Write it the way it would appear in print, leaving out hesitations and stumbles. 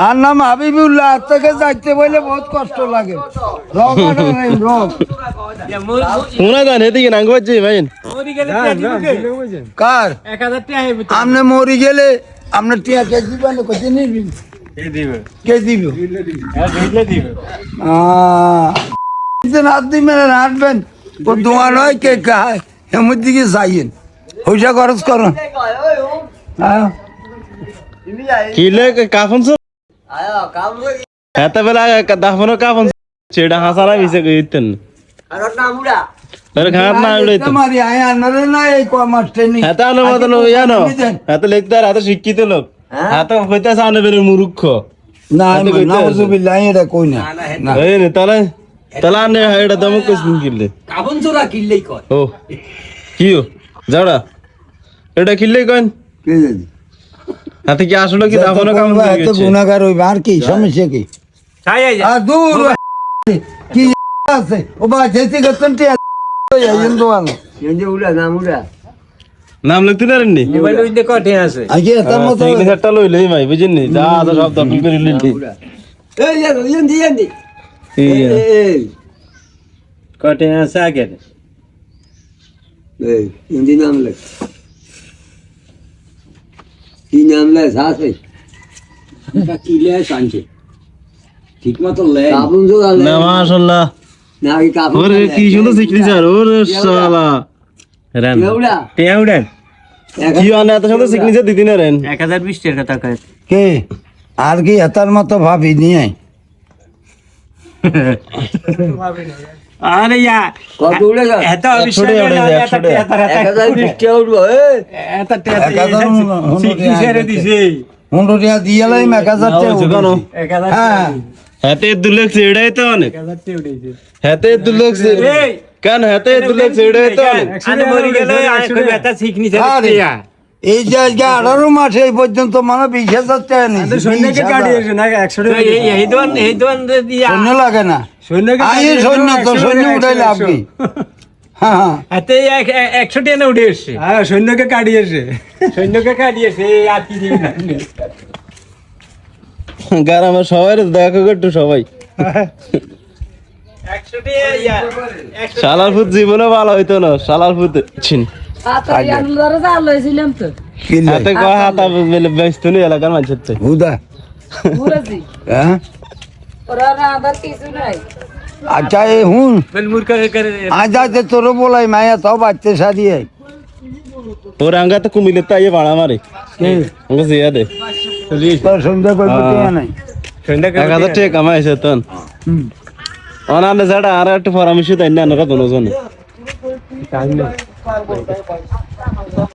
আর নাম হাবিবুল্লাহ থেকে যাইতে বলে বহুত কষ্ট লাগে কার আপনি মরি গেলে আপনার টিয়া কে দিবেন কে দিব হাত দিবেন হাঁটবেন ও দোয়া নয় কে খায় এমন দিকে যাইয়েন পয়সা খরচ করুন কিলে কাফন এত বেলা দাফন কাফন সেটা হাসানা মিশে গইতেন আরে খাত না উড়াই তো মারি আয় আনরে না এই কমার ট্রেনিং এত অনুমোদন জানো এত লিখদার এত শিক্ষিত লোক এত কইতা সামনে বের মূর্খ না নাউজুবিল্লাহ এটা কই না এই নে তাহলে তাহলে আনে এটা দমক কইছিন কিলে কাবন জোড়া কিল্লেই কয় ও কিও যাওড়া এটা কিলে কইন কে জানি হাতে কি আসলে কি দাফন কাম করে এত গুনাহগার হইবা আর কি সমস্যা কি ছাই আই আ দূর কি আছে ও বা যেতে গতন তে আইন দোয়ানো এন্ডে উড়া নাম উড়া নাম লিখতে পারেননি মোবাইল উইন্ডে কটে আছে আগে তার মতো সিগনেচারটা লইলেই ভাই বুঝিনি যা আদা সব দখল করে লিখি এই এন্ডি এই কটে আছে আগে এই এন্ডি নাম লেখ কি নাম লে সাথে এটা কি লে সানছে ঠিক মতো লে কাবুন জোড়া লে না মাশাআল্লাহ না কি কাবুন ওরে কি সুন্দর সিগনেচার ওরে শালা রান উড়া টিয়া উড়ান কি আনে এত সুন্দর সিগনেচার দিদি না রেন 1020 টাকা কথা কয় কে আর কি এতার মতো ভাবি নিয়ে আরে ইয়া কত উড়ে গেল এত অবিশ্বাস না এত 1020 টাকা উড়বো এত টাকা সিগনেচারে দিছে হুন্ডরিয়া দিয়ালাই মেকাজার তে কেন হ্যাঁ হাতে দুলক ছেড়াই তো অনেক হাতে দুলক এই কেন হাতে দুলক ছেড়াই তো অনেক আনে মরি গেল কই বেটা সিগনেচার দিয়া এই যে আজকে 18 মাস এই পর্যন্ত মানে 20,000 টাকা নিয়েছে সৈন্যকে গাড়ি এসে না 100 টাকা এই দোন দিয়া সৈন্য লাগে না সৈন্যকে আয়ে সৈন্য তো সৈন্য উঠাই লাভ কি হ্যাঁ হ্যাঁ এতে 100 টাকা উঠে এসে হ্যাঁ সৈন্যকে গাড়ি এসে আর কি দিবি না গ্রামের সবাই দেখা করতো সবাই 100 টাকা ইয়া শালার ফুট জীবনে ভালো হইতো না শালার ফুট ছিন হাতে কয় হাতা মেলে ব্যস্ত নেই এলাকার মানুষের তো হুদা হ্যাঁ আচ্ছা এই হুন বল মুরকা করে আজ আজকে তোর বলাই মায়া তাও বাচ্চা সারিয়ে ওর আঙ্গা তো কুমিলে তাই ভাড়া মারে আঙ্গা জিয়া দে তোর সন্ধ্যা কই পটিয়া নাই সন্ধ্যা 1000 টাকা কামাইছে তন অনানে যারা আর একটু পরামর্শ দেন না আমরা দনজনে